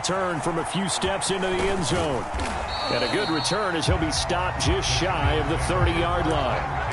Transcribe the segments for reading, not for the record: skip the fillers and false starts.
return from a few steps into the end zone. And a good return as he'll be stopped just shy of the 30-yard line.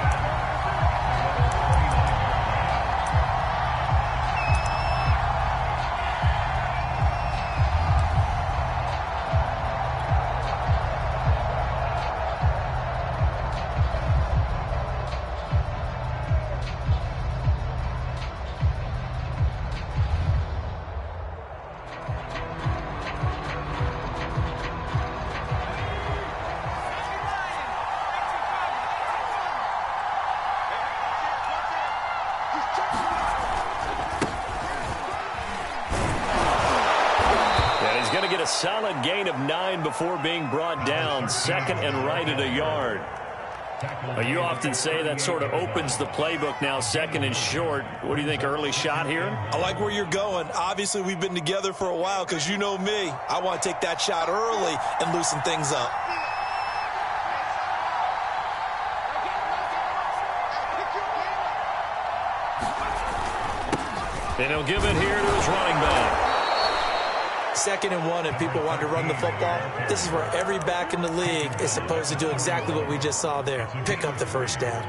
Solid gain of 9 before being brought down. Second and right at a yard. You often say that sort of opens the playbook now, second and short. What do you think, early shot here? I like where you're going. Obviously, we've been together for a while because you know me. I want to take that shot early and loosen things up. And he'll give it here to his running back. 2nd and 1 and people want to run the football. This is where every back in the league is supposed to do exactly what we just saw there. Pick up the first down.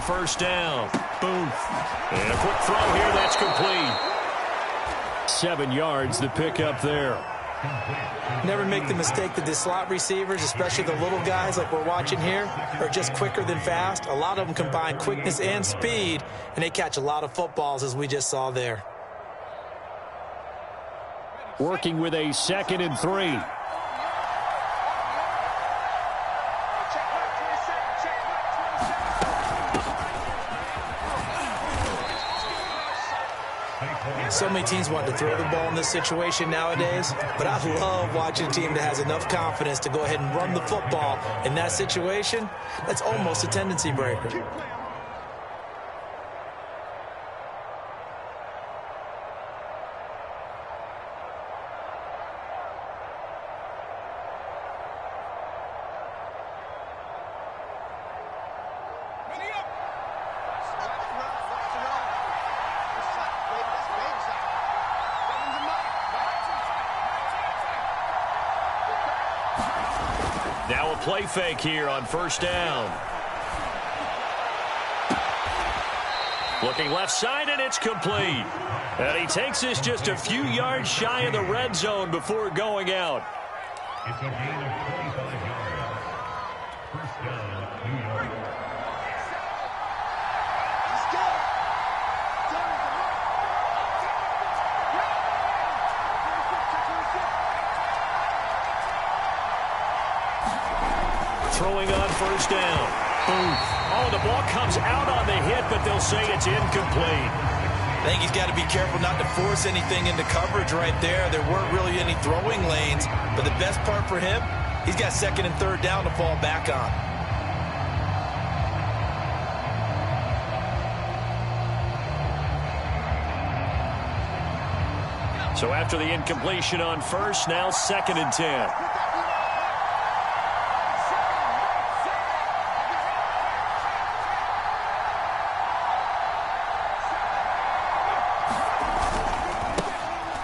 First down. Boom. And a quick throw here. That's complete. 7 yards, the pickup there. Never make the mistake that the slot receivers, especially the little guys like we're watching here, are just quicker than fast. A lot of them combine quickness and speed, and they catch a lot of footballs, as we just saw there. Working with a 2nd and 3. So many teams want to throw the ball in this situation nowadays, but I love watching a team that has enough confidence to go ahead and run the football. In that situation, that's almost a tendency breaker. Now a play fake here on first down. Looking left side, and it's complete. And he takes this just a few yards shy of the red zone before going out. It's a gain of 25 yards. First down, New York. Throwing on first down. Boom. Oh, the ball comes out on the hit, but they'll say it's incomplete. I think he's got to be careful not to force anything into coverage right there. There weren't really any throwing lanes, but the best part for him, he's got 2nd and 3rd down to fall back on. So after the incompletion on first, now 2nd and 10.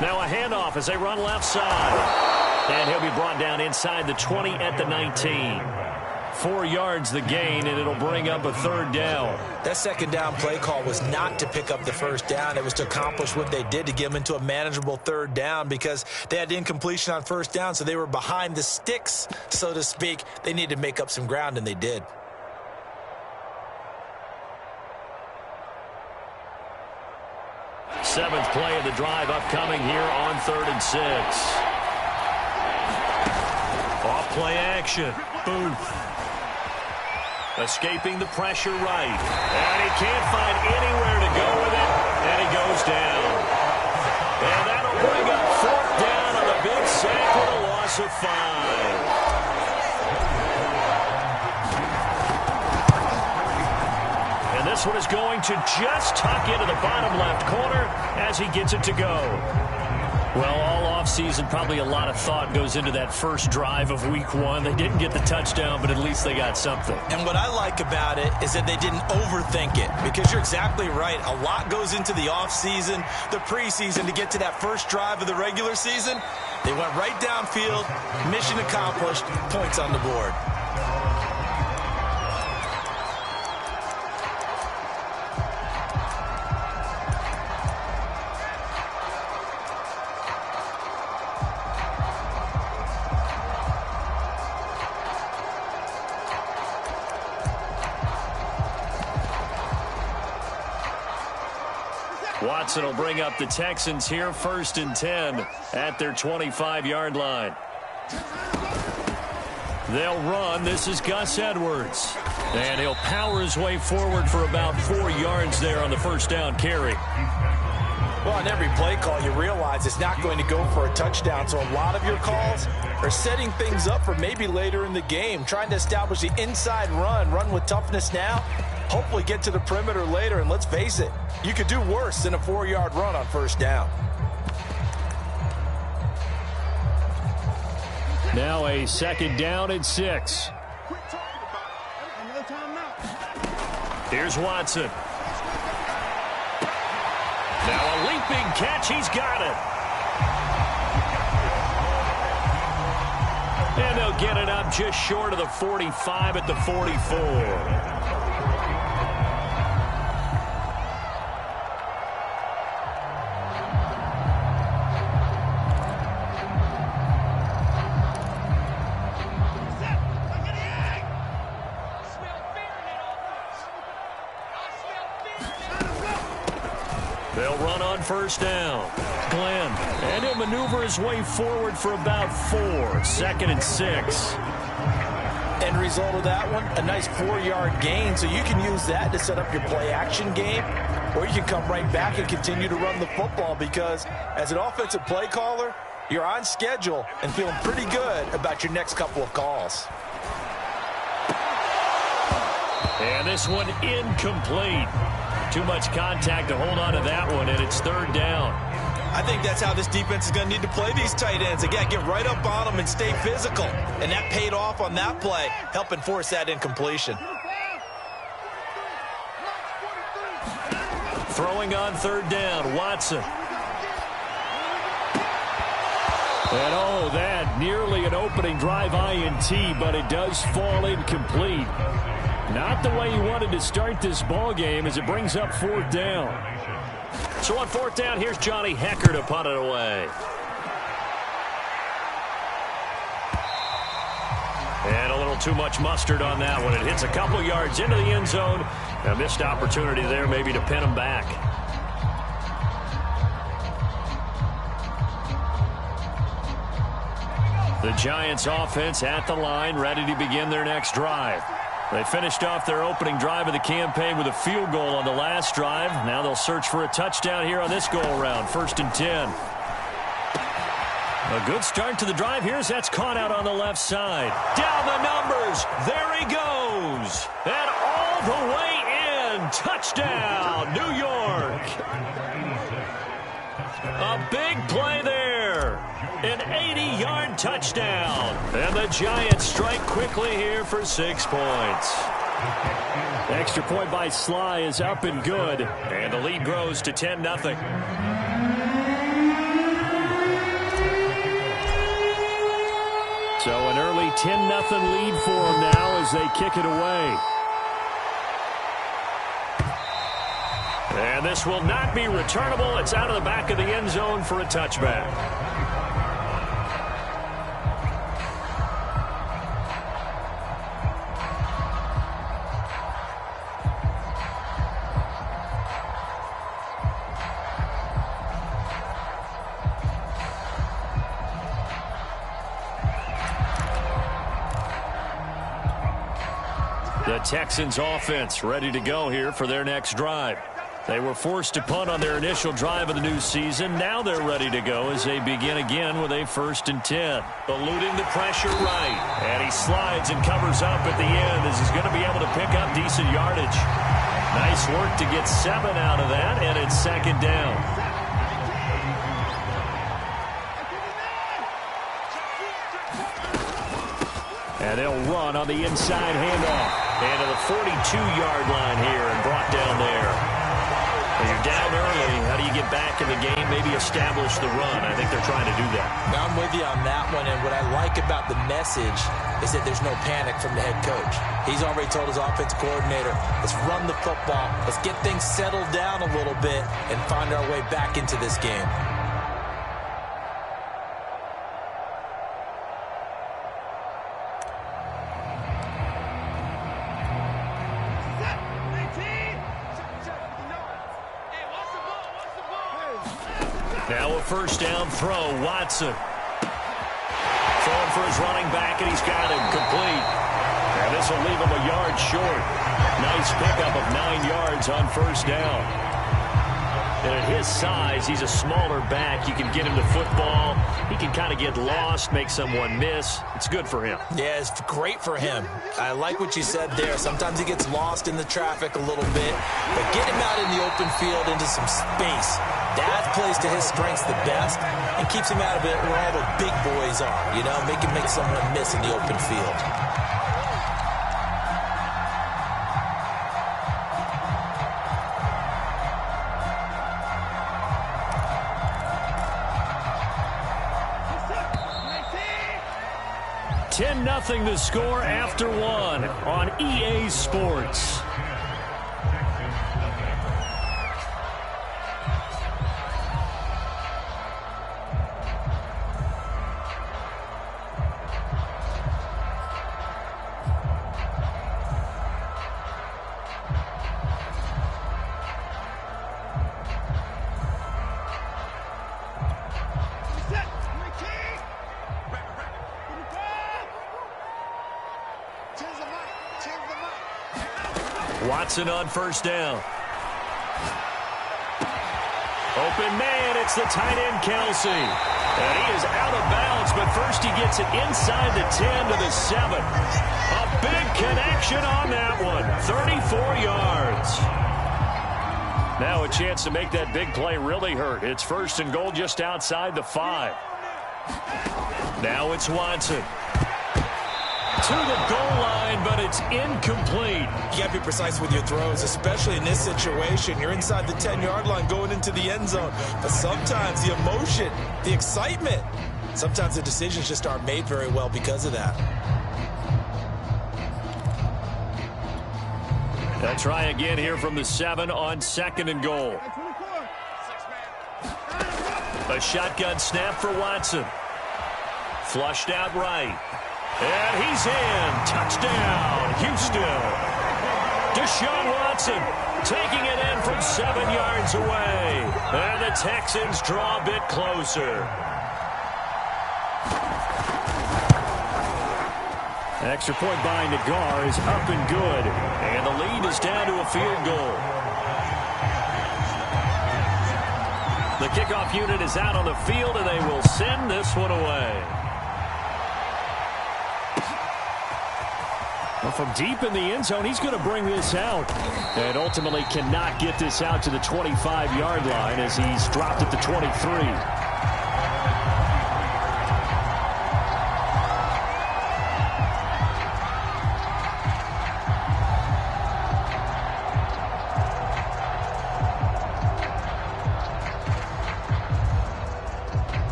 Now a handoff as they run left side. And he'll be brought down inside the 20 at the 19. 4 yards the gain, and it'll bring up a 3rd down. That 2nd down play call was not to pick up the 1st down. It was to accomplish what they did to get them into a manageable 3rd down because they had incompletion on 1st down, so they were behind the sticks, so to speak. They needed to make up some ground, and they did. Seventh play of the drive upcoming here on 3rd and 6. Off play action. Booth. Escaping the pressure right. And he can't find anywhere to go with it. And he goes down. And that'll bring up 4th down on the loss of 5. And this one is going to just tuck into the bottom left corner as he gets it to go. Well, all offseason, probably a lot of thought goes into that first drive of week 1. They didn't get the touchdown, but at least they got something. And what I like about it is that they didn't overthink it, because you're exactly right. A lot goes into the offseason, the preseason, to get to that first drive of the regular season. They went right downfield, mission accomplished, points on the board. Watson will bring up the Texans here, 1st and 10 at their 25-yard line. They'll run. This is Gus Edwards. And he'll power his way forward for about 4 yards there on the first down carry. Well, on every play call, you realize it's not going to go for a touchdown, so a lot of your calls are setting things up for maybe later in the game, trying to establish the inside run with toughness now, hopefully get to the perimeter later, and let's face it, you could do worse than a 4-yard run on first down. Now a 2nd down and 6. Here's Watson. Now a leaping catch. He's got it. And they'll get it up just short of the 45 at the 44. They'll run on first down. Glenn, and he'll maneuver his way forward for about 4. 2nd and 6. End result of that one, a nice 4-yard gain, so you can use that to set up your play-action game, or you can come right back and continue to run the football, because as an offensive play caller, you're on schedule and feeling pretty good about your next couple of calls. And this one incomplete. Too much contact to hold on to that one, and it's 3rd down. I think that's how this defense is going to need to play these tight ends. Again, get right up on them and stay physical. And that paid off on that play, helping force that incompletion. Throwing on 3rd down, Watson. And oh, that nearly an opening drive INT, but it does fall incomplete. Not the way he wanted to start this ball game, as it brings up 4th down. So on 4th down, here's Johnny Hecker to punt it away. And a little too much mustard on that one. It hits a couple yards into the end zone. A missed opportunity there maybe to pin him back. The Giants offense at the line, ready to begin their next drive. They finished off their opening drive of the campaign with a field goal on the last drive. Now they'll search for a touchdown here on this go-around. 1st and 10. A good start to the drive here as that's caught out on the left side. Down the numbers. There he goes. And all the way in. Touchdown, New York. A big play there. An 80-yard touchdown. And the Giants strike quickly here for 6 points. Extra point by Sly is up and good. And the lead grows to 10-0. So an early 10-0 lead for them now as they kick it away. And this will not be returnable. It's out of the back of the end zone for a touchback. The Texans offense ready to go here for their next drive. They were forced to punt on their initial drive of the new season. Now they're ready to go as they begin again with a 1st and 10. Eluding the pressure right. And he slides and covers up at the end as he's going to be able to pick up decent yardage. Nice work to get 7 out of that, and it's 2nd down. And they'll run on the inside handoff. And to the 42-yard line here and brought down there. When you're down early, how do you get back in the game, maybe establish the run? I think they're trying to do that. Now I'm with you on that one, and what I like about the message is that there's no panic from the head coach. He's already told his offensive coordinator, let's run the football, let's get things settled down a little bit and find our way back into this game. Now a 1st down throw, Watson. Throwing for his running back, and he's got him complete. And this will leave him a yard short. Nice pickup of 9 yards on 1st down. And at his size, he's a smaller back. You can get him to football. He can kind of get lost, make someone miss. It's good for him. Yeah, it's great for him. I like what you said there. Sometimes he gets lost in the traffic a little bit, but get him out in the open field into some space. That plays to his strengths the best and keeps him out of it where all the big boys are, you know, make him make someone miss in the open field. Nothing to score after 1 on EA Sports. Watson on 1st down. Open man, it's the tight end, Kelsey. And he is out of bounds, but first he gets it inside the 10 to the 7. A big connection on that one. 34 yards. Now a chance to make that big play really hurt. It's 1st and goal just outside the 5. Now it's Watson. To the goal line, but it's incomplete. You got to be precise with your throws, especially in this situation. You're inside the 10-yard line going into the end zone. But sometimes the emotion, the excitement, sometimes the decisions just aren't made very well because of that. They'll try again here from the 7 on 2nd and goal. A shotgun snap for Watson. Flushed out right. And he's in. Touchdown, Houston. Deshaun Watson taking it in from 7 yards away. And the Texans draw a bit closer. Extra point by Nagar is up and good. And the lead is down to a field goal. The kickoff unit is out on the field, and they will send this one away. Well, from deep in the end zone, he's going to bring this out. And ultimately cannot get this out to the 25-yard line as he's dropped at the 23.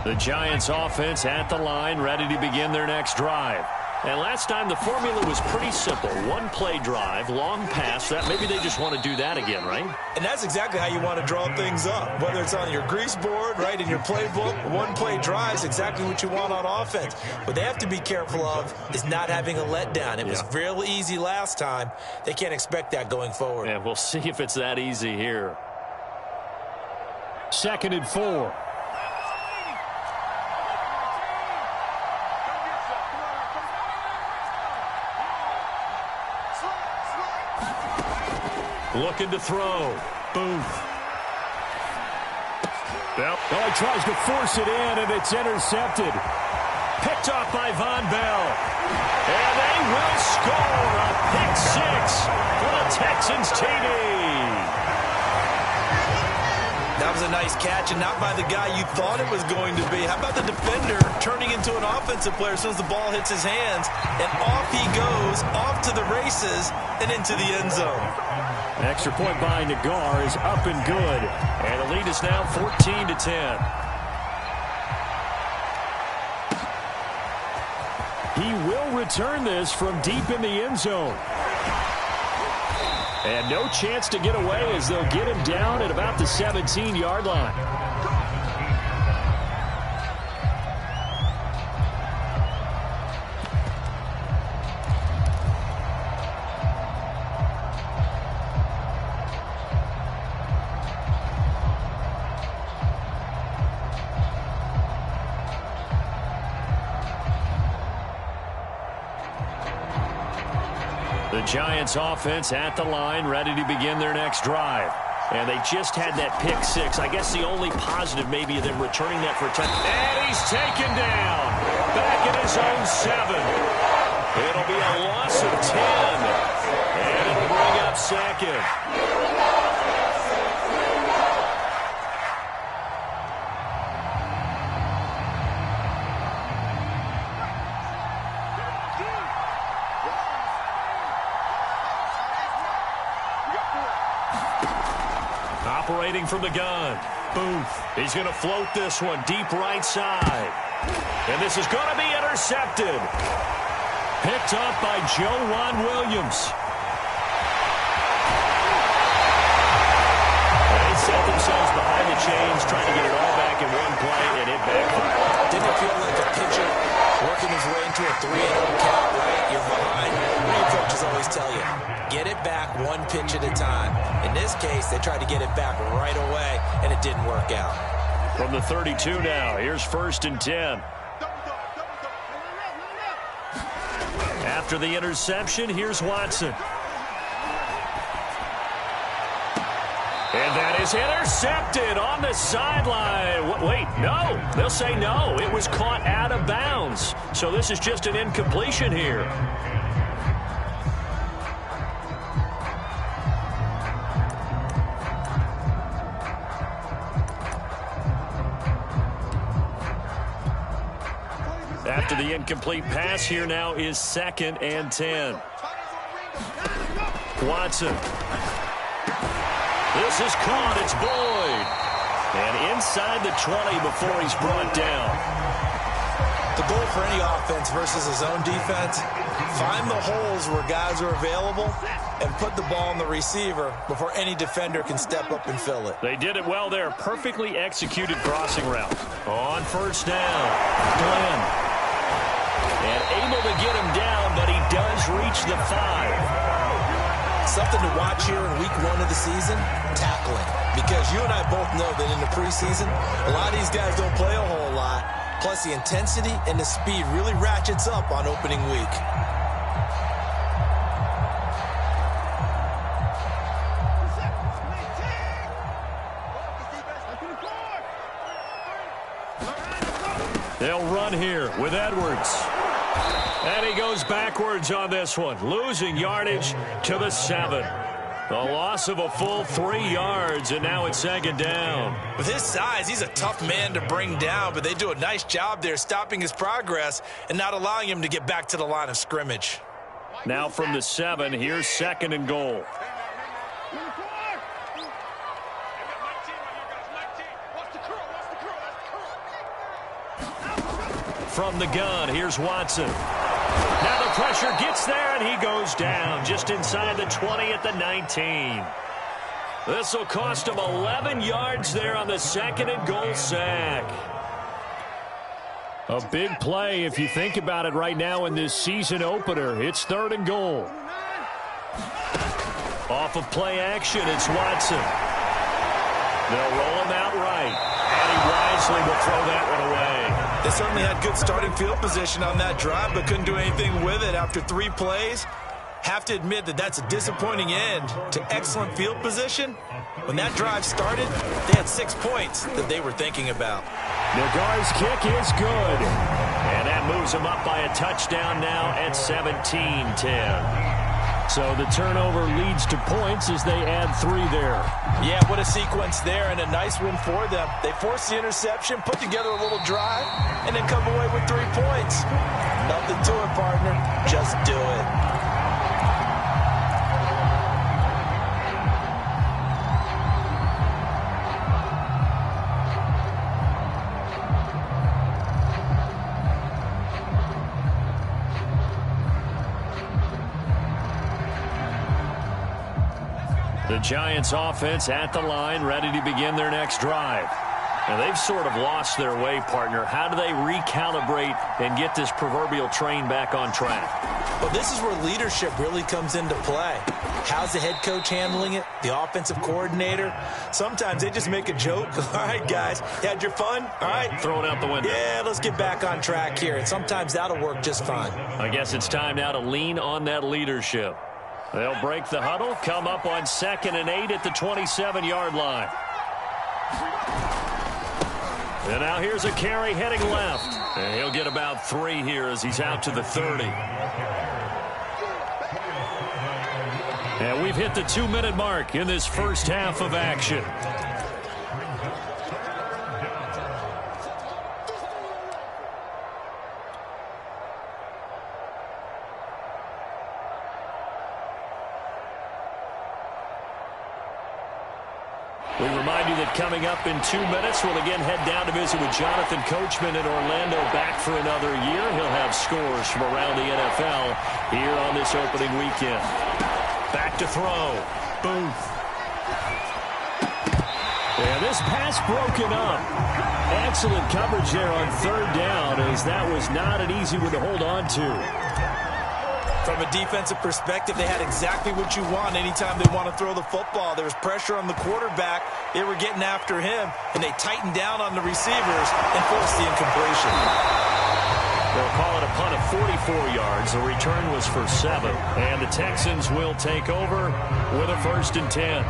The Giants offense at the line, ready to begin their next drive. And last time the formula was pretty simple. One play drive, long pass. That maybe they just want to do that again, right? And that's exactly how you want to draw things up. Whether it's on your grease board, right, in your playbook, one play drive is exactly what you want on offense. What they have to be careful of is not having a letdown. It was real easy last time. They can't expect that going forward. And we'll see if it's that easy here. 2nd and 4. Looking to throw. Booth. Well, he tries to force it in, and it's intercepted. Picked off by Von Bell. And they will score a pick six for the Texans TD. That was a nice catch, and not by the guy you thought it was going to be. How about the defender turning into an offensive player as soon as the ball hits his hands, and off he goes, off to the races, and into the end zone. An extra point by Nagar is up and good, and the lead is now 14-10. He will return this from deep in the end zone. And no chance to get away as they'll get him down at about the 17-yard line. The Giants offense at the line, ready to begin their next drive. And they just had that pick six. I guess the only positive maybe of them returning that for a touchdown. And he's taken down. Back in his own 7. It'll be a loss of 10. And it'll bring up second. Operating from the gun. Booth. He's going to float this one deep right side. And this is going to be intercepted. Picked up by Juan Williams. They set themselves behind the chains, trying to get it all back in one play, and it backfired. Didn't it feel like a pitcher working his way into a 3-0 count, right? You're behind. What do your coaches always tell you? Get it back one pitch at a time. In this case, they tried to get it back right away, and it didn't work out. From the 32 now, here's 1st and 10. After the interception, here's Watson. And that is intercepted on the sideline. Wait, no. They'll say no. It was caught out of bounds. So this is just an incompletion here. After the incomplete pass, here now is 2nd and 10. Watson. This is caught. It's Boyd. And inside the 20 before he's brought down. The goal for any offense versus his own defense, find the holes where guys are available and put the ball on the receiver before any defender can step up and fill it. They did it well there. Perfectly executed crossing route. On 1st down, Glenn. And able to get him down, but he does reach the 5. Something to watch here in week 1 of the season, tackling. Because you and I both know that in the preseason, a lot of these guys don't play a whole lot. Plus, the intensity and the speed really ratchets up on opening week. They'll run here with Edwards. And he goes backwards on this one, losing yardage to the 7. The loss of a full 3 yards, and now it's 2nd down. With his size, he's a tough man to bring down, but they do a nice job there stopping his progress and not allowing him to get back to the line of scrimmage. Now from the 7, here's 2nd and goal. From the gun, here's Watson. Now the pressure gets there, and he goes down just inside the 20 at the 19. This will cost him 11 yards there on the 2nd and goal sack. A big play if you think about it right now in this season opener. It's 3rd and goal. Off of play action, it's Watson. They'll roll him out right, and he wisely will throw that one away. They certainly had good starting field position on that drive, but couldn't do anything with it after 3 plays. Have to admit that that's a disappointing end to excellent field position. When that drive started, they had 6 points that they were thinking about. Nagar's kick is good. And that moves them up by a touchdown now at 17-10. So the turnover leads to points as they add 3 there. Yeah, what a sequence there, and a nice win for them. They forced the interception, put together a little drive, and then come away with 3 points. Nothing to it, partner. Just do it. The Giants offense at the line, ready to begin their next drive. Now, they've sort of lost their way, partner. How do they recalibrate and get this proverbial train back on track? Well, this is where leadership really comes into play. How's the head coach handling it? The offensive coordinator? Sometimes they just make a joke. All right, guys, you had your fun? All right. Throw it out the window. Yeah, let's get back on track here. And sometimes that'll work just fine. I guess it's time now to lean on that leadership. They'll break the huddle, come up on 2nd and 8 at the 27-yard line. And now here's a carry heading left. And he'll get about 3 here as he's out to the 30. And we've hit the 2-minute mark in this first half of action. We remind you that coming up in 2 minutes, we'll again head down to visit with Jonathan Coachman in Orlando, back for another year. He'll have scores from around the NFL here on this opening weekend. Back to throw. Booth. And this pass broken up. Excellent coverage there on 3rd down, as that was not an easy one to hold on to. From a defensive perspective, they had exactly what you want anytime they want to throw the football. There was pressure on the quarterback. They were getting after him, and they tightened down on the receivers and forced the incompletion. They'll call it a punt of 44 yards. The return was for 7. And the Texans will take over with a 1st and 10.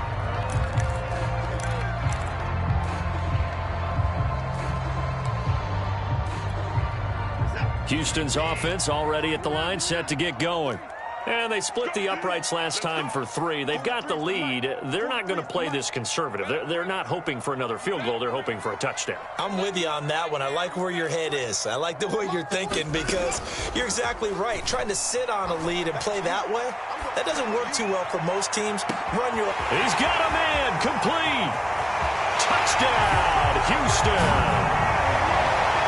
Houston's offense already at the line, set to get going. And they split the uprights last time for 3. They've got the lead. They're not going to play this conservative. They're not hoping for another field goal. They're hoping for a touchdown. I'm with you on that one. I like where your head is. I like the way you're thinking, because you're exactly right. Trying to sit on a lead and play that way, that doesn't work too well for most teams. Run your... He's got a man. Complete. Touchdown, Houston.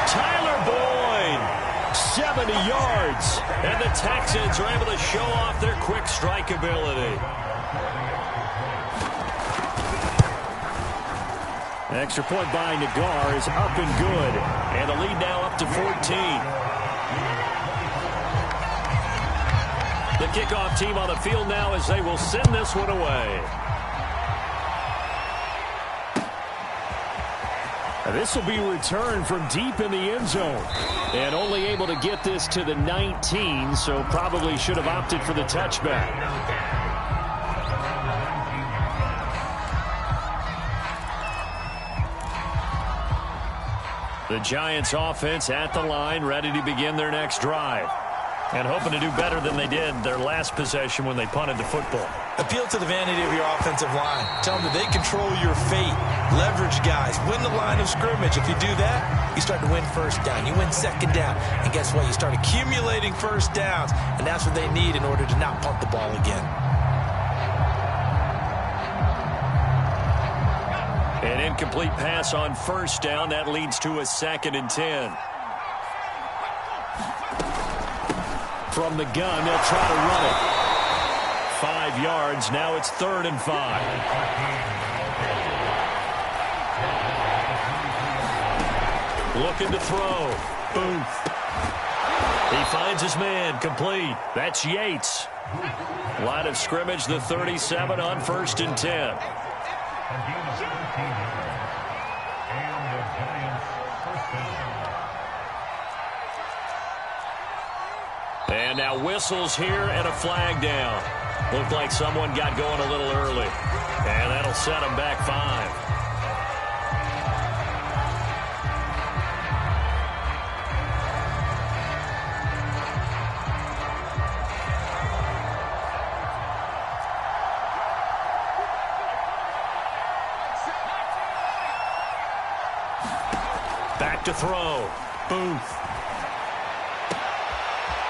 Tyler Boyd. 70 yards, and the Texans are able to show off their quick strike ability. Extra point by Nagar is up and good, and the lead now up to 14. The kickoff team on the field now as they will send this one away. This will be returned from deep in the end zone. And only able to get this to the 19, so probably should have opted for the touchback. The Giants offense at the line, ready to begin their next drive. And hoping to do better than they did their last possession when they punted the football. Appeal to the vanity of your offensive line. Tell them that they control your fate. Leverage guys. Win the line of scrimmage. If you do that, you start to win 1st down. You win 2nd down. And guess what? You start accumulating 1st downs. And that's what they need in order to not punt the ball again. An incomplete pass on 1st down. That leads to a 2nd and 10. From the gun, they'll try to run it. 5 yards. Now it's 3rd and 5. Looking to throw. Booth. He finds his man. Complete. That's Yates. Line of scrimmage, the 37 on 1st and 10. And now whistles here and a flag down. Looked like someone got going a little early. And that'll set them back 5. Back to throw. Booth.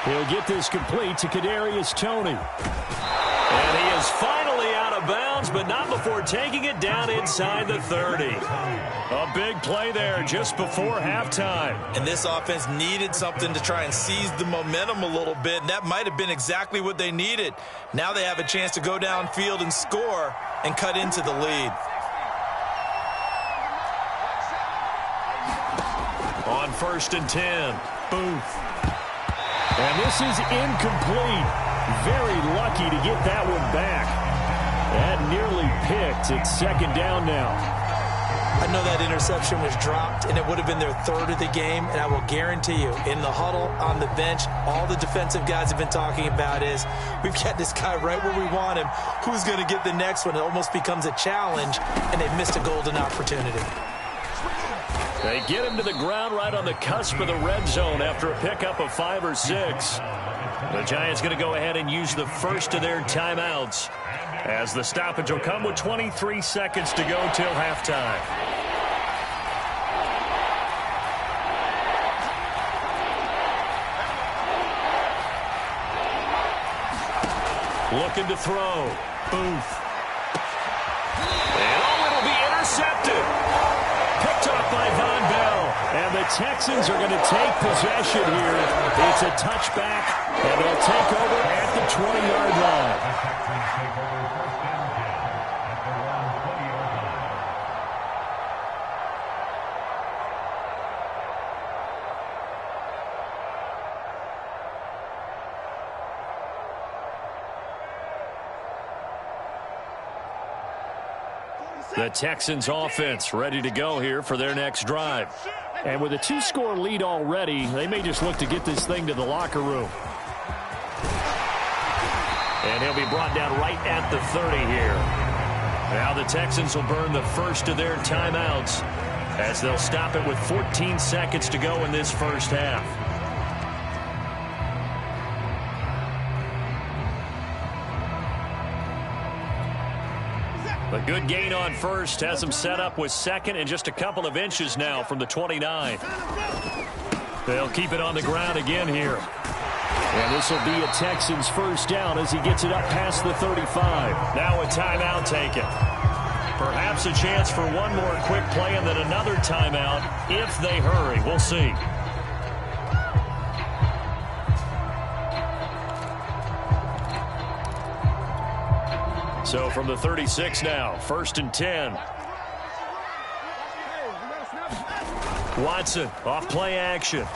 He'll get this complete to Kadarius Toney. And he is finally out of bounds, but not before taking it down inside the 30. A big play there just before halftime. And this offense needed something to try and seize the momentum a little bit, and that might have been exactly what they needed. Now they have a chance to go downfield and score and cut into the lead. On 1st and 10, Booth. And this is incomplete. Very lucky to get that one back. That nearly picked. It's 2nd down now. I know that interception was dropped, and it would have been their 3rd of the game, and I will guarantee you, in the huddle, on the bench, all the defensive guys have been talking about is, we've got this guy right where we want him. Who's going to get the next one? It almost becomes a challenge, and they've missed a golden opportunity. They get him to the ground right on the cusp of the red zone after a pickup of 5 or 6. The Giants going to go ahead and use the first of their timeouts, as the stoppage will come with 23 seconds to go till halftime. Looking to throw. Booth. And it'll be intercepted. Picked off by Von Bell. And the Texans are going to take possession here. It's a touchback, and they'll take over at the 20-yard line. The Texans offense ready to go here for their next drive. And with a 2-score lead already, they may just look to get this thing to the locker room. And he'll be brought down right at the 30 here. Now the Texans will burn the first of their timeouts, as they'll stop it with 14 seconds to go in this first half. A good gain on first has them set up with 2nd and just a couple of inches now from the 29. They'll keep it on the ground again here. And this will be a Texans first down as he gets it up past the 35. Now a timeout taken. Perhaps a chance for one more quick play and then another timeout if they hurry. We'll see. So from the 36 now, 1st and 10. Watson off play action.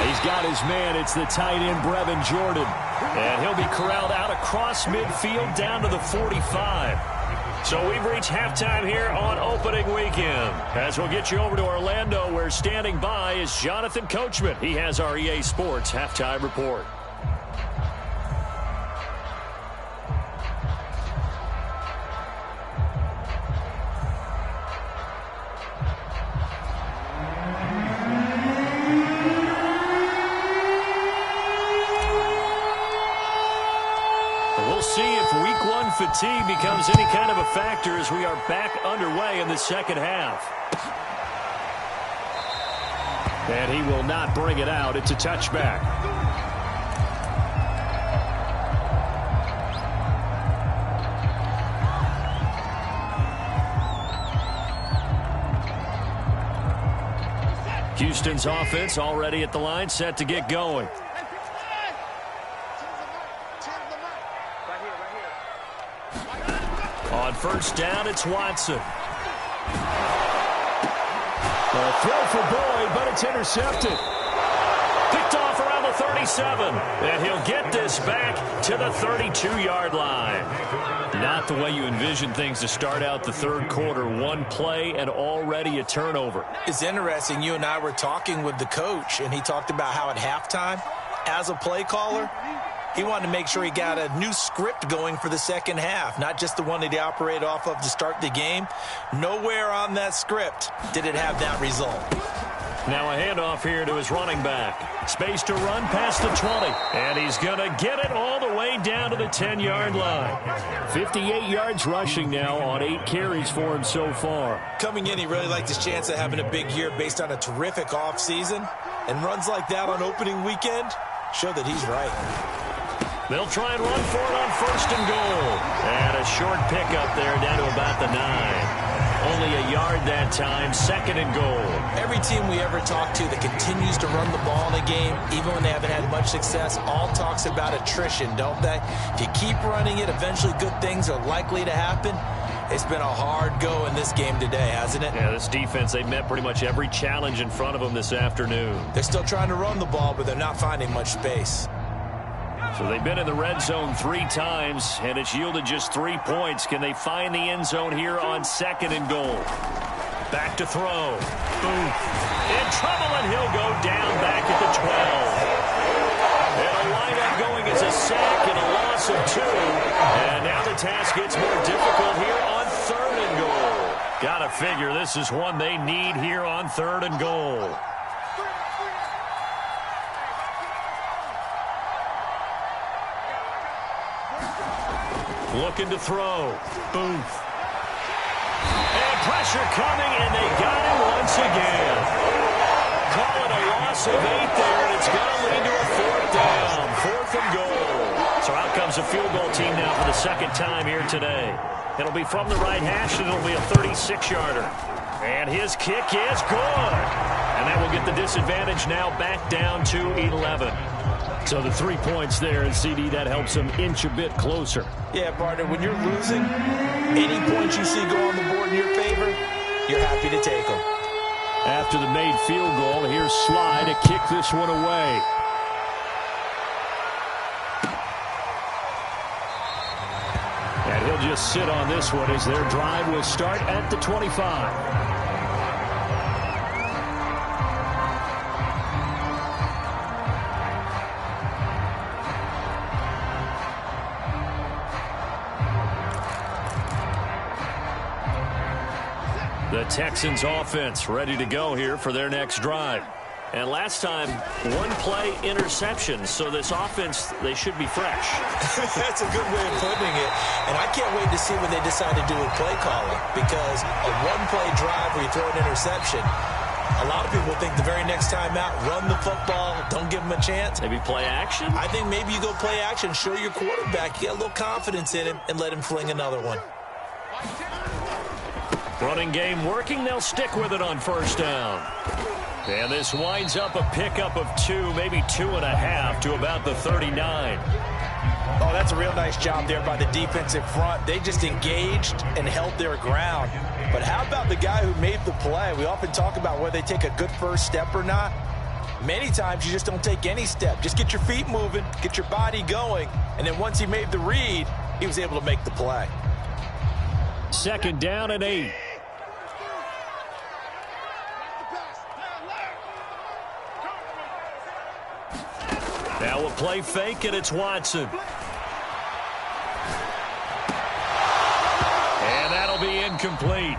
He's got his man. It's the tight end, Brevin Jordan. And he'll be corralled out across midfield down to the 45. So we've reached halftime here on opening weekend. As we'll get you over to Orlando, where standing by is Jonathan Coachman. He has our EA Sports halftime report. Fatigue becomes any kind of a factor as we are back underway in the second half. And he will not bring it out. It's a touchback. Houston's offense already at the line, set to get going. On first down, it's Watson. A throw for Boyd, but it's intercepted. Picked off around the 37, and he'll get this back to the 32-yard line. Not the way you envision things to start out the third quarter. One play and already a turnover. It's interesting. You and I were talking with the coach, and he talked about how at halftime, as a play caller, he wanted to make sure he got a new script going for the second half, not just the one that he operated off of to start the game. Nowhere on that script did it have that result. Now a handoff here to his running back. Space to run past the 20. And he's going to get it all the way down to the 10-yard line. 58 yards rushing now on 8 carries for him so far. Coming in, he really liked his chance of having a big year based on a terrific offseason. And runs like that on opening weekend show that he's right. They'll try and run for it on first and goal. And a short pickup there down to about the 9. Only a yard that time, second and goal. Every team we ever talk to that continues to run the ball in a game, even when they haven't had much success, all talks about attrition, don't they? If you keep running it, eventually good things are likely to happen. It's been a hard go in this game today, hasn't it? Yeah, this defense, they met pretty much every challenge in front of them this afternoon. They're still trying to run the ball, but they're not finding much space. So they've been in the red zone 3 times, and it's yielded just 3 points. Can they find the end zone here on second and goal? Back to throw. Boom. In trouble, and he'll go down back at the 12. And a lineup going as a sack and a loss of 2. And now the task gets more difficult here on third and goal. Gotta figure this is one they need here on third and goal. Looking to throw. Booth. And pressure coming, and they got him once again. Call it a loss of 8 there, and it's going to lead to a 4th down. 4th and goal. So out comes a field goal team now for the second time here today. It'll be from the right hash, and it'll be a 36-yarder. And his kick is good. And that will get the disadvantage now back down to 11. So the 3 points there, and CD, that helps them inch a bit closer. Yeah, partner, when you're losing, any points you see go on the board in your favor, you're happy to take them. After the made field goal, here's Sly to kick this one away. And he'll just sit on this one as their drive will start at the 25. The Texans offense ready to go here for their next drive. And last time, 1 play interception. So this offense, they should be fresh. That's a good way of putting it. And I can't wait to see what they decide to do with play calling. Because a 1-play drive where you throw an interception, a lot of people think the very next time out, run the football, don't give them a chance. Maybe play action? I think maybe you go play action, show your quarterback, get a little confidence in him, and let him fling another one. Running game working. They'll stick with it on first down. And this winds up a pickup of 2, maybe 2.5 to about the 39. Oh, that's a real nice job there by the defensive front. They just engaged and held their ground. But how about the guy who made the play? We often talk about whether they take a good first step or not. Many times you just don't take any step. Just get your feet moving, get your body going, and then once he made the read, he was able to make the play. Second down and 8. Now a play fake, and it's Watson. And that'll be incomplete.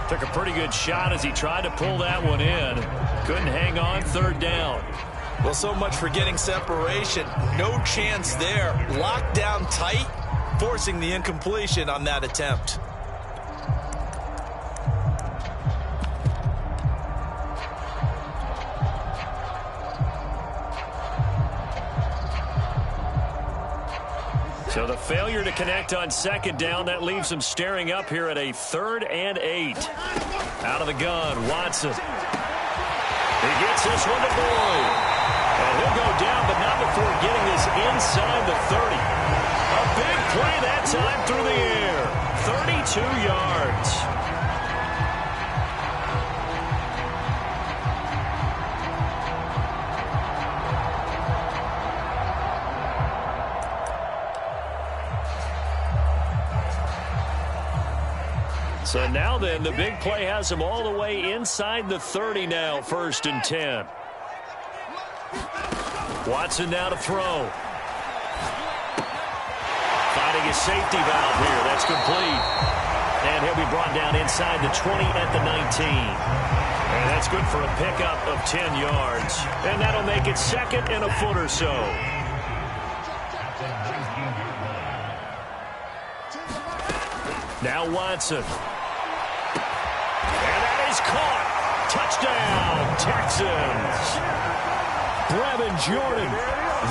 Took a pretty good shot as he tried to pull that one in. Couldn't hang on, third down. Well, so much for getting separation. No chance there. Locked down tight, forcing the incompletion on that attempt. So the failure to connect on second down, that leaves him staring up here at a 3rd and 8. Out of the gun, Watson. He gets this one to Boyd. And he'll go down, but not before getting this inside the 30. A big play that time through the air. 32 yards. So now then, the big play has him all the way inside the 30 now, 1st and 10. Watson now to throw. Finding his safety valve here. That's complete. And he'll be brought down inside the 20 at the 19. And that's good for a pickup of 10 yards. And that'll make it 2nd and a foot or so. Now Watson. And that is caught. Touchdown, Texans. Brevin Jordan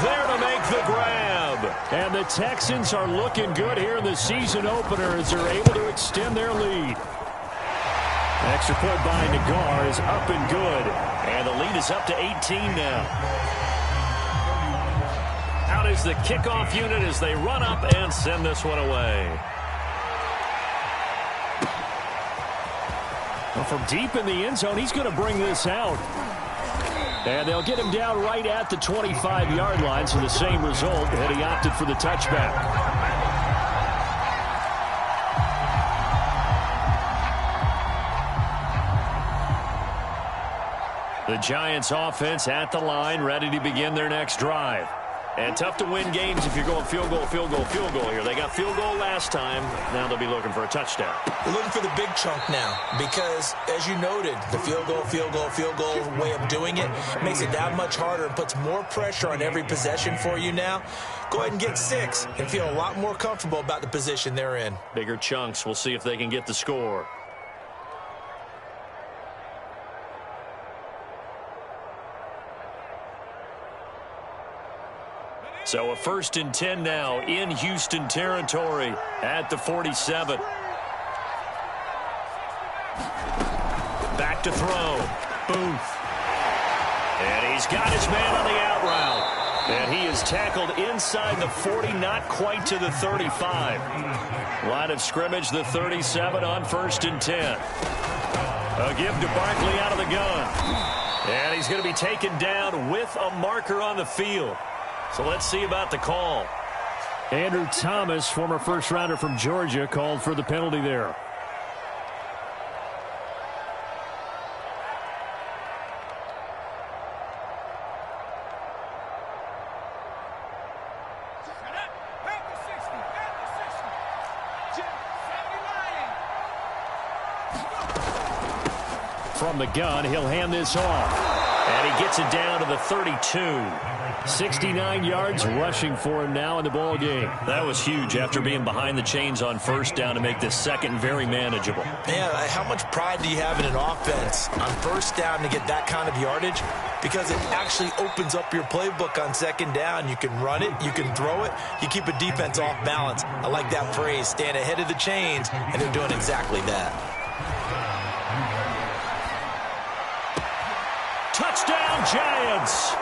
there to make the grab. And the Texans are looking good here in the season opener as they're able to extend their lead. Extra point by Nagar is up and good. And the lead is up to 18 now. Out is the kickoff unit as they run up and send this one away. Well, from deep in the end zone, he's going to bring this out. And they'll get him down right at the 25-yard line, so the same result had he opted for the touchback. The Giants offense at the line, ready to begin their next drive. And tough to win games if you're going field goal, field goal, field goal here. They got field goal last time. Now they'll be looking for a touchdown. They're looking for the big chunk now because, as you noted, the field goal way of doing it makes it that much harder and puts more pressure on every possession for you now. Go ahead and get 6 and feel a lot more comfortable about the position they're in. Bigger chunks. We'll see if they can get the score. So a 1st and 10 now in Houston territory at the 47. Back to throw. Booth. And he's got his man on the out route. And he is tackled inside the 40, not quite to the 35. Line of scrimmage, the 37 on 1st and 10. A give to Barkley out of the gun. And he's going to be taken down with a marker on the field. So let's see about the call. Andrew Thomas, former first-rounder from Georgia, called for the penalty there. From the gun, he'll hand this off. And he gets it down to the 32. 69 yards rushing for him now in the ball game. That was huge after being behind the chains on 1st down to make this 2nd very manageable. Man, how much pride do you have in an offense on 1st down to get that kind of yardage? Because it actually opens up your playbook on 2nd down. You can run it, you can throw it, you keep a defense off balance. I like that phrase, stand ahead of the chains, and they're doing exactly that. Touchdown, Giants!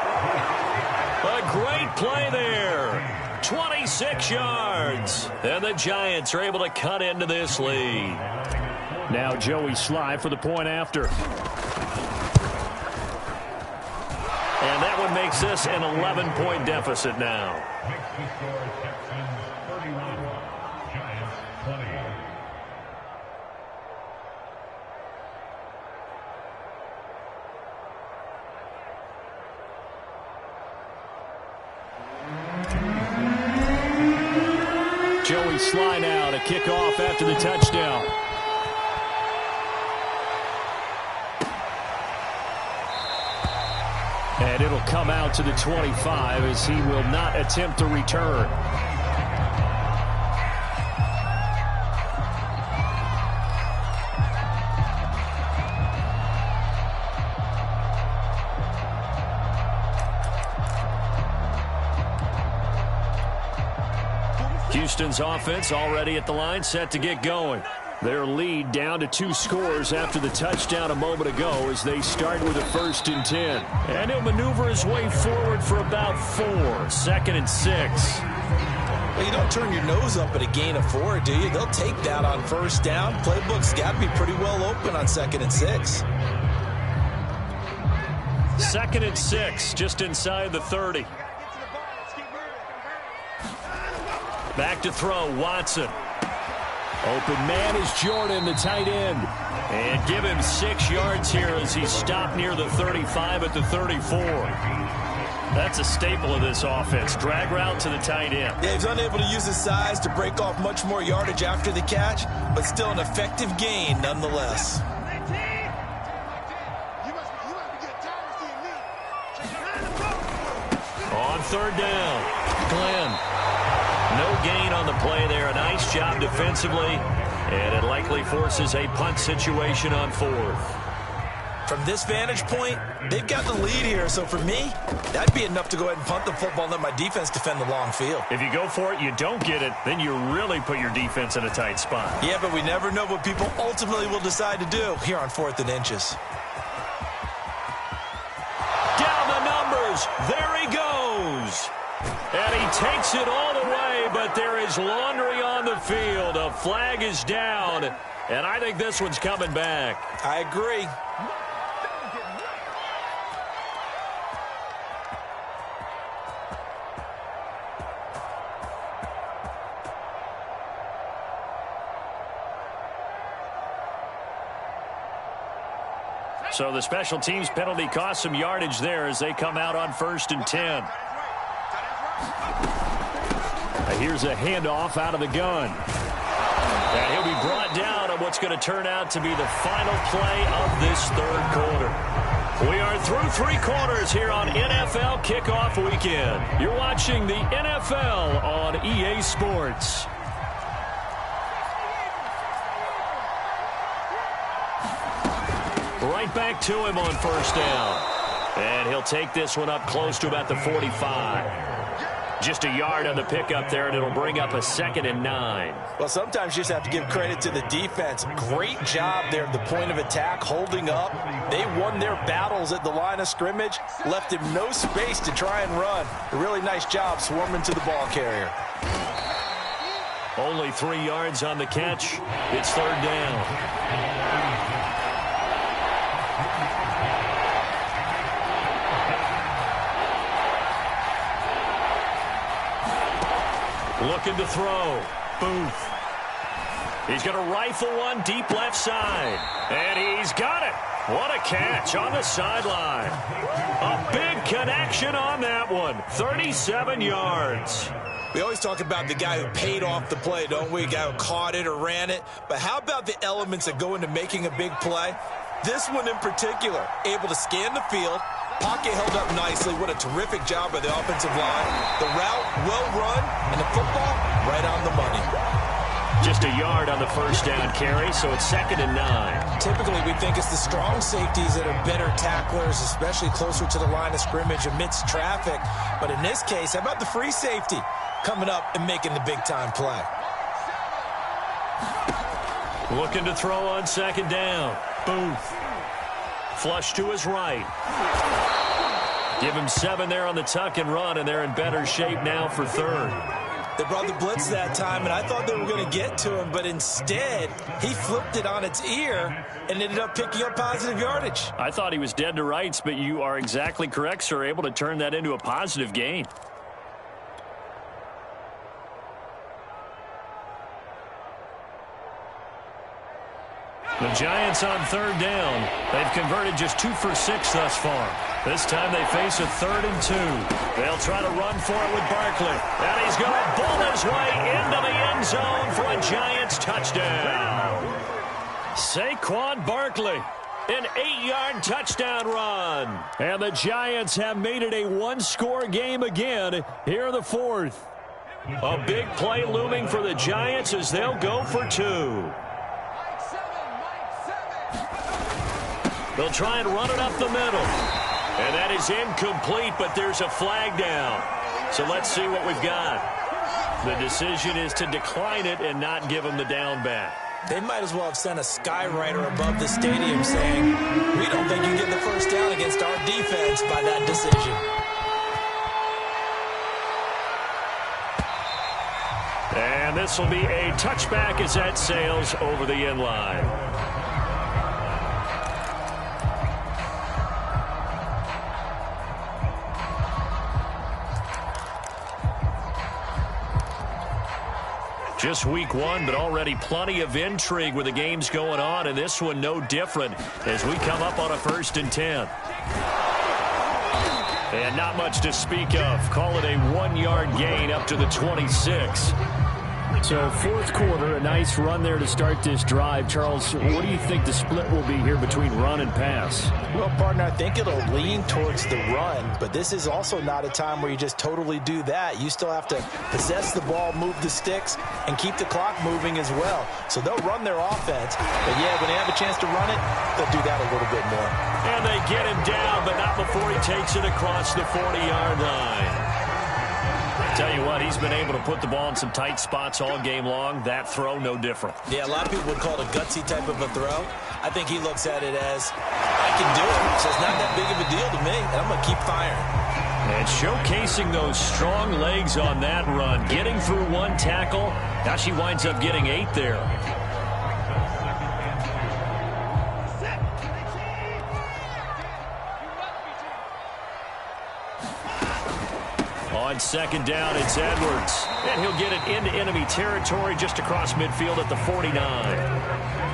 A great play there. 26 yards. And the Giants are able to cut into this lead. Now Joey Sly for the point after. And that one makes this an 11-point deficit now. Makes the score Texans 31, Giants 20. Joey Sly now to kick off after the touchdown. And it'll come out to the 25 as he will not attempt to return. Houston's offense already at the line, set to get going. Their lead down to 2 scores after the touchdown a moment ago as they start with a 1st and 10. And he'll maneuver his way forward for about 4. 2nd and 6. Well, you don't turn your nose up at a gain of 4, do you? They'll take that on 1st down. Playbook's got to be pretty well open on 2nd and 6. 2nd and 6, just inside the 30. Back to throw, Watson. Open man is Jordan, the tight end. And give him 6 yards here as he's stopped near the 35 at the 34. That's a staple of this offense. Drag route to the tight end. Yeah, he's unable to use his size to break off much more yardage after the catch, but still an effective gain nonetheless. On 3rd down, Glenn. No gain on the play there. A nice job defensively, and it likely forces a punt situation on 4th. From this vantage point, they've got the lead here, so for me, that'd be enough to go ahead and punt the football and let my defense defend the long field. If you go for it, you don't get it, then you really put your defense in a tight spot. Yeah, but we never know what people ultimately will decide to do here on 4th and inches. Down the numbers. There he goes. And he takes it all the way, but there is laundry on the field. A flag is down, and I think this one's coming back. I agree. So the special teams penalty cost some yardage there as they come out on 1st and 10. Here's a handoff out of the gun. And he'll be brought down on what's going to turn out to be the final play of this 3rd quarter. We are through 3 quarters here on NFL Kickoff Weekend. You're watching the NFL on EA Sports. Right back to him on 1st down. And he'll take this one up close to about the 45. Just a yard on the pickup there, and it'll bring up a 2nd and 9. Well, sometimes you just have to give credit to the defense. Great job there at the point of attack, holding up. They won their battles at the line of scrimmage, left him no space to try and run. A really nice job swarming to the ball carrier. Only 3 yards on the catch. It's 3rd down. Looking to throw. Booth. He's going to rifle one deep left side. And he's got it. What a catch on the sideline. A big connection on that one. 37 yards. We always talk about the guy who paid off the play, don't we? A guy who caught it or ran it. But how about the elements that go into making a big play? This one in particular, able to scan the field. Pocket held up nicely. What a terrific job by the offensive line. The route, well run, and the football, right on the money. Just a yard on the 1st down carry, so it's 2nd and 9. Typically, we think it's the strong safeties that are better tacklers, especially closer to the line of scrimmage amidst traffic. But in this case, how about the free safety coming up and making the big-time play? Looking to throw on 2nd down. Booth. Flush to his right. Give him 7 there on the tuck and run, and they're in better shape now for 3rd. They brought the blitz that time, and I thought they were going to get to him, but instead, he flipped it on its ear and ended up picking up positive yardage. I thought he was dead to rights, but you are exactly correct, sir. Able to turn that into a positive gain. The Giants on 3rd down. They've converted just 2 for 6 thus far. This time they face a 3rd and 2. They'll try to run for it with Barkley. And he's going to bull his way into the end zone for a Giants touchdown. Saquon Barkley, an 8-yard touchdown run. And the Giants have made it a 1-score game again here in the 4th. A big play looming for the Giants as they'll go for 2. They'll try and run it up the middle. And that is incomplete, but there's a flag down. So let's see what we've got. The decision is to decline it and not give them the down back. They might as well have sent a skywriter above the stadium saying, we don't think you get the 1st down against our defense by that decision. And this will be a touchback as that sails over the end line. Just week one, but already plenty of intrigue with the games going on, and this one no different as we come up on a 1st and 10. And not much to speak of. Call it a 1-yard gain up to the 26. So fourth quarter, a nice run there to start this drive. Charles, what do you think the split will be here between run and pass? Well, partner, I think it'll lean towards the run, but this is also not a time where you just totally do that. You still have to possess the ball, move the sticks, and keep the clock moving as well. So they'll run their offense, but yeah, when they have a chance to run it, they'll do that a little bit more. And they get him down, but not before he takes it across the 40-yard line. Tell you what, he's been able to put the ball in some tight spots all game long. That throw, no different. Yeah, a lot of people would call it a gutsy type of a throw. I think he looks at it as, I can do it. So it's not that big of a deal to me, and I'm going to keep firing. And showcasing those strong legs on that run. Getting through one tackle. Now she winds up getting 8 there. On 2nd down, it's Edwards. And he'll get it into enemy territory just across midfield at the 49.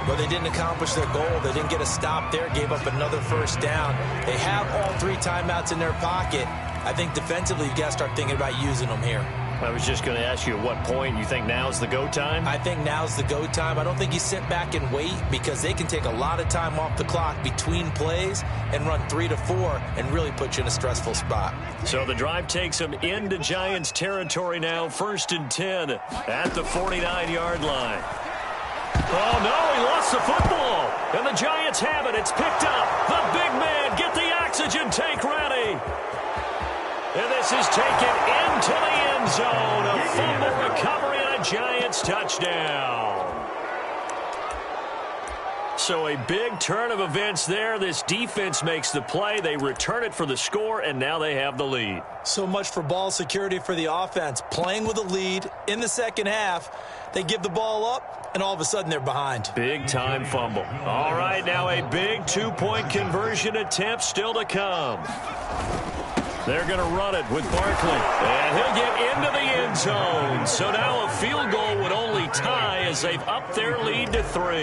Well, they didn't accomplish their goal. They didn't get a stop there, gave up another 1st down. They have all 3 timeouts in their pocket. I think defensively, you've got to start thinking about using them here. I was just going to ask you at what point you think now's the go time? I think now's the go time. I don't think you sit back and wait because they can take a lot of time off the clock between plays and run 3 to 4 and really put you in a stressful spot. So the drive takes them into Giants territory now. 1st and 10 at the 49-yard line. Oh, no, he lost the football. And the Giants have it. It's picked up. The big man, get the oxygen tank ready. And this is taken into the end zone. A fumble recovery and a Giants touchdown. So a big turn of events there. This defense makes the play. They return it for the score, and now they have the lead. So much for ball security for the offense. Playing with a lead in the second half. They give the ball up, and all of a sudden they're behind. Big-time fumble. All right, now a big 2-point conversion attempt still to come. They're going to run it with Barkley. And he'll get into the end zone. So now a field goal would only tie as they've upped their lead to 3.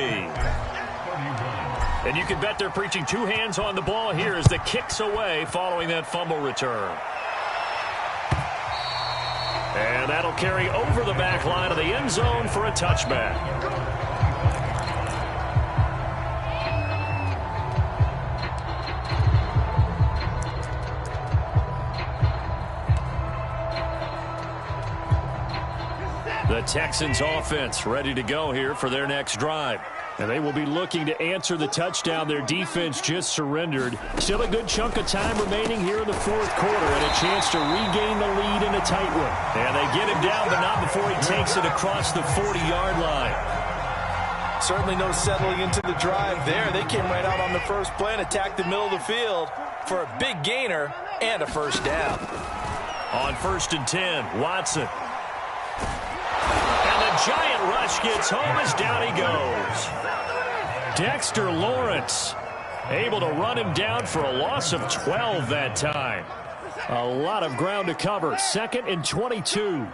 And you can bet they're preaching 2 hands on the ball here as the kick's away following that fumble return. And that'll carry over the back line of the end zone for a touchback. The Texans offense ready to go here for their next drive. And they will be looking to answer the touchdown their defense just surrendered. Still a good chunk of time remaining here in the fourth quarter and a chance to regain the lead in a tight one. And they get him down, but not before he takes it across the 40-yard line. Certainly no settling into the drive there. They came right out on the first play and attacked the middle of the field for a big gainer and a 1st down. On 1st and 10, Watson. Giant rush gets home as down he goes. Dexter Lawrence able to run him down for a loss of 12 that time. A lot of ground to cover. 2nd and 22.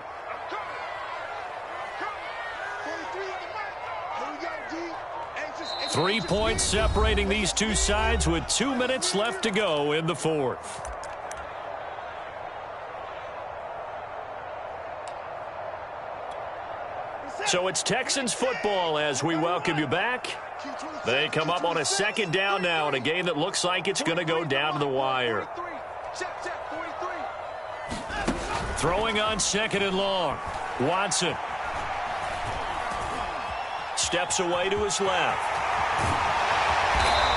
Three points separating these two sides with 2 minutes left to go in the fourth. So it's Texans football as we welcome you back. They come up on a 2nd down now in a game that looks like it's going to go down to the wire. Throwing on 2nd and long. Watson. Steps away to his left.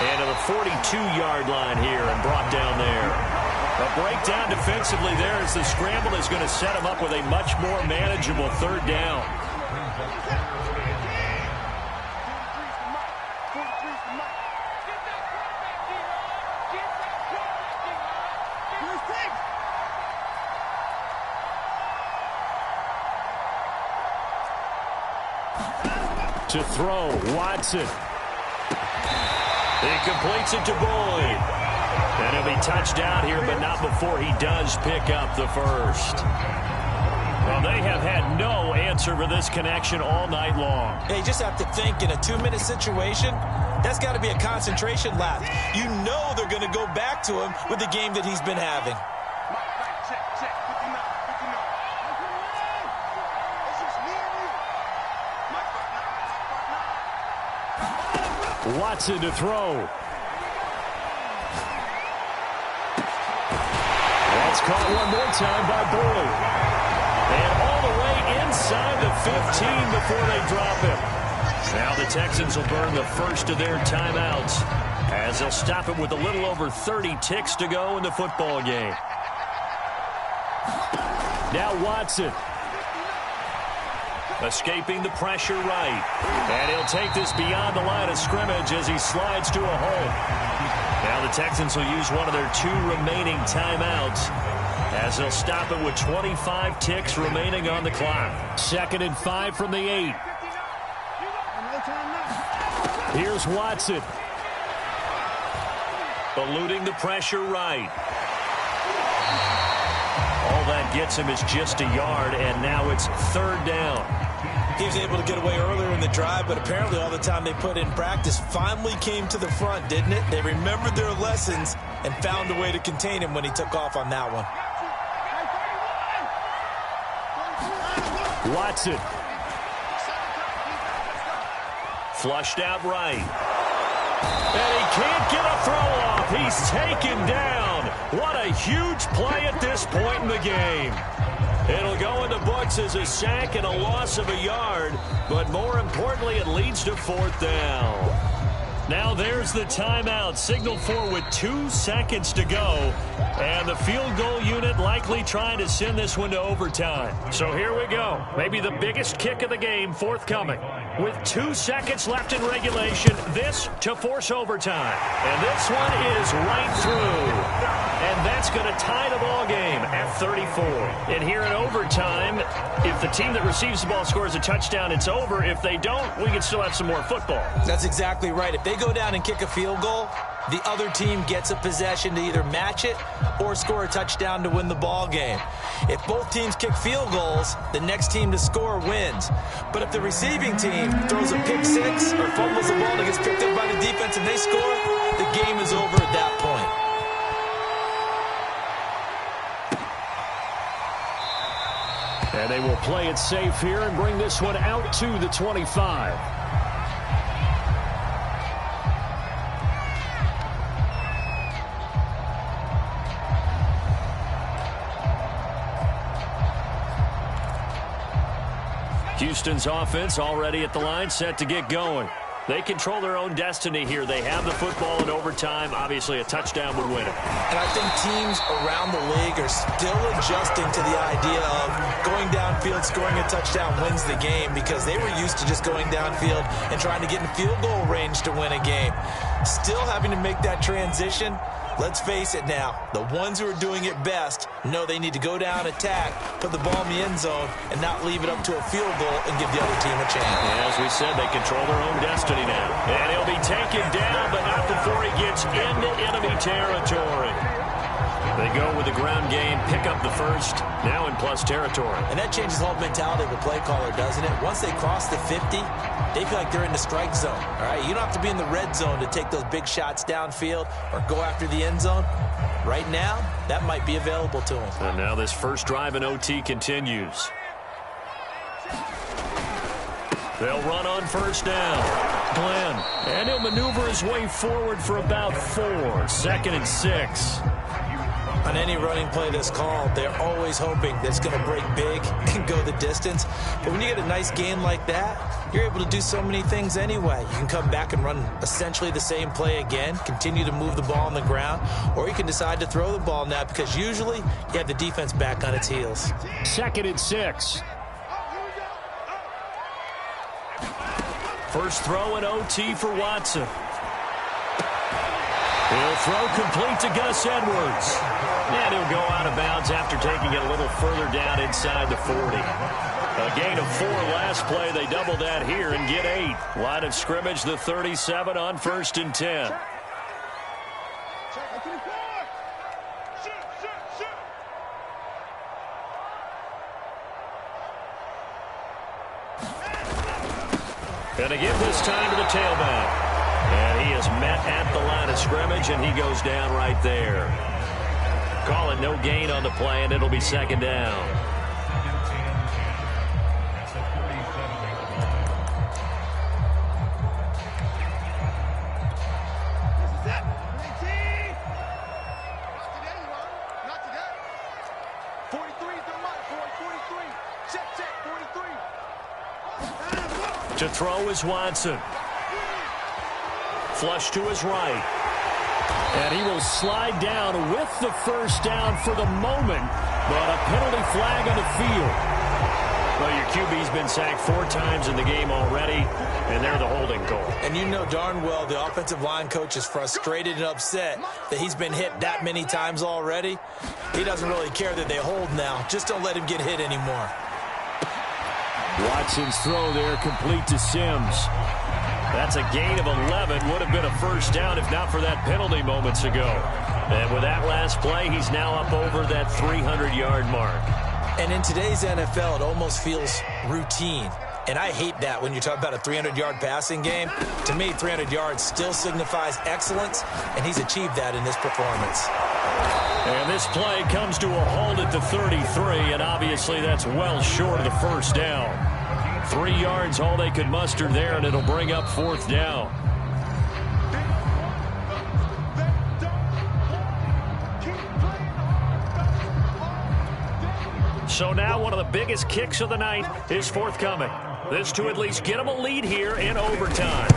And to the 42-yard line here and brought down there. A breakdown defensively there as the scramble is going to set him up with a much more manageable 3rd down. To throw, Watson. He completes it to Boyd. And he'll be touched out here, but not before he does pick up the 1st. Well, they have had no answer for this connection all night long. Yeah, you just have to think in a 2-minute situation, that's got to be a concentration lapse. You know they're going to go back to him with the game that he's been having. Watson to throw. That's caught one more time by Burley. And all the way inside the 15 before they drop him. Now the Texans will burn the first of their timeouts as they'll stop it with a little over 30 ticks to go in the football game. Now Watson. Escaping the pressure right. And he'll take this beyond the line of scrimmage as he slides to a hole. Now the Texans will use one of their 2 remaining timeouts as they'll stop it with 25 ticks remaining on the clock. 2nd and 5 from the 8. Here's Watson. Eluding the pressure right. All that gets him is just a yard, and now it's 3rd down. He was able to get away earlier in the drive, but apparently all the time they put in practice finally came to the front, didn't it? They remembered their lessons and found a way to contain him when he took off on that one. Watson. Flushed out right. And he can't get a throw off. He's taken down. What a huge play at this point in the game. It'll go in the books as a sack and a loss of a yard, but more importantly, it leads to 4th down. Now there's the timeout, signaled for with 2 seconds to go, and the field goal unit likely trying to send this one to overtime. So here we go. Maybe the biggest kick of the game forthcoming. With 2 seconds left in regulation, this to force overtime. And this one is right through. And that's going to tie the ball game at 34. And here in overtime, if the team that receives the ball scores a touchdown, it's over. If they don't, we can still have some more football. That's exactly right. If they go down and kick a field goal, the other team gets a possession to either match it or score a touchdown to win the ball game. If both teams kick field goals, the next team to score wins. But if the receiving team throws a pick 6 or fumbles the ball that gets picked up by the defense and they score, the game is over at that point. And they will play it safe here and bring this one out to the 25. Houston's offense already at the line, set to get going. They control their own destiny here. They have the football in overtime. Obviously, a touchdown would win it. And I think teams around the league are still adjusting to the idea of going downfield, scoring a touchdown wins the game, because they were used to just going downfield and trying to get in field goal range to win a game. Still having to make that transition. Let's face it now, the ones who are doing it best know they need to go down, attack, put the ball in the end zone, and not leave it up to a field goal and give the other team a chance. And as we said, they control their own destiny now. And he'll be taken down, but not before he gets into enemy territory. They go with the ground game, pick up the first, now in plus territory. And that changes the whole mentality of a play caller, doesn't it? Once they cross the 50, they feel like they're in the strike zone. All right, you don't have to be in the red zone to take those big shots downfield or go after the end zone. Right now, that might be available to them. And now this first drive in OT continues. They'll run on first down. Glenn, and he'll maneuver his way forward for about 4. 2nd and 6. On any running play that's called, they're always hoping that it's going to break big and go the distance. But when you get a nice gain like that, you're able to do so many things anyway. You can come back and run essentially the same play again, continue to move the ball on the ground, or you can decide to throw the ball now because usually you have the defense back on its heels. 2nd and 6. First throw in OT for Watson. He'll throw complete to Gus Edwards. And he'll go out of bounds after taking it a little further down inside the 40. A gain of 4 last play. They double that here and get 8. Line of scrimmage, the 37 on 1st and 10. And to give this time to the tailback. And he is met at the line of scrimmage, and he goes down right there. Call it no gain on the play, and it'll be second down. To throw is Watson. Flush to his right. And he will slide down with the first down for the moment, but a penalty flag on the field. Well, your QB's been sacked 4 times in the game already, and they're the holding call. And you know darn well the offensive line coach is frustrated and upset that he's been hit that many times already. He doesn't really care that they hold now. Just don't let him get hit anymore. Watson's throw there complete to Sims. That's a gain of 11. Would have been a first down if not for that penalty moments ago. And with that last play, he's now up over that 300-yard mark. And in today's NFL, it almost feels routine. And I hate that when you talk about a 300-yard passing game. To me, 300 yards still signifies excellence, and he's achieved that in this performance. And this play comes to a halt at the 33, and obviously that's well short of the first down. 3 yards, all they could muster there, and it'll bring up fourth down. So now one of the biggest kicks of the night is forthcoming. This to at least get them a lead here in overtime.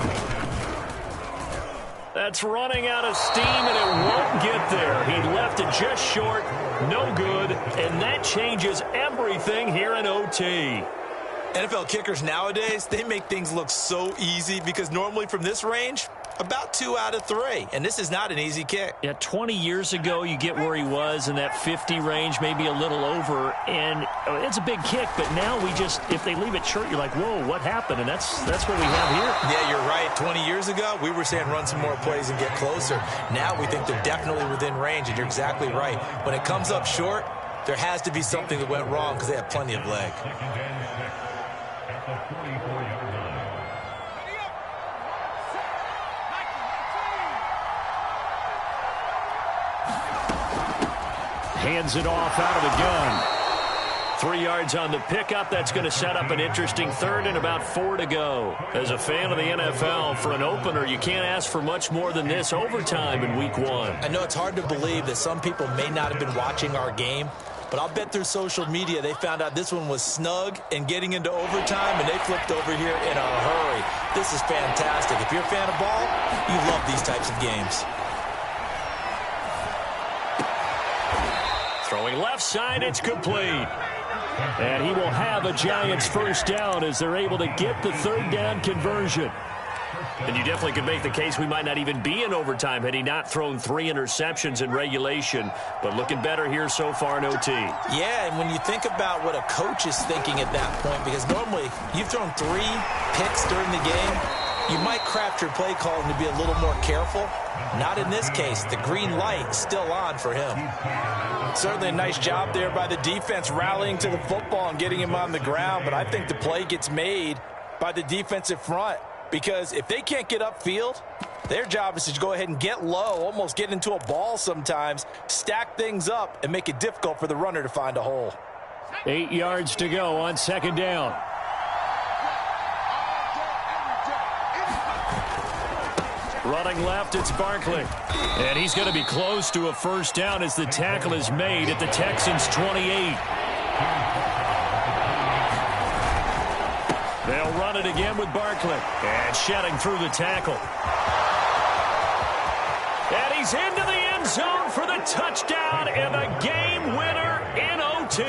That's running out of steam, and it won't get there. He left it just short, no good, and that changes everything here in OT. NFL kickers nowadays, they make things look so easy because normally from this range, about 2 out of 3, and this is not an easy kick. Yeah, 20 years ago, you get where he was in that 50 range, maybe a little over, and it's a big kick, but now we just, if they leave it short, you're like, whoa, what happened? And that's what we have here. Yeah, you're right. 20 years ago, we were saying run some more plays and get closer. Now we think they're definitely within range, and you're exactly right. When it comes up short, there has to be something that went wrong because they have plenty of leg. Hands it off out of the gun. 3 yards on the pickup. That's going to set up an interesting third and about 4 to go. As a fan of the NFL, for an opener, you can't ask for much more than this overtime in week 1. I know it's hard to believe that some people may not have been watching our game, but I'll bet through social media they found out this one was snug and getting into overtime, and they flipped over here in a hurry. This is fantastic. If you're a fan of ball, you love these types of games. Throwing left side, it's complete. And he will have a Giants first down as they're able to get the third down conversion. And you definitely could make the case we might not even be in overtime had he not thrown 3 interceptions in regulation. But looking better here so far in OT. Yeah, and when you think about what a coach is thinking at that point, because normally you've thrown 3 picks during the game, you might craft your play calling to be a little more careful. Not in this case. The green light is still on for him. Certainly a nice job there by the defense rallying to the football and getting him on the ground, but I think the play gets made by the defensive front because if they can't get upfield, their job is to go ahead and get low, almost get into a ball sometimes, stack things up, and make it difficult for the runner to find a hole. 8 yards to go on second down. Running left, it's Barkley. And he's going to be close to a first down as the tackle is made at the Texans' 28. They'll run it again with Barkley. And shedding through the tackle. And he's into the end zone for the touchdown and the game winner in OT.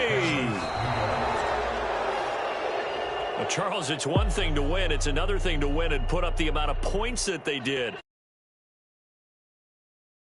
Well, Charles, it's one thing to win. It's another thing to win and put up the amount of points that they did.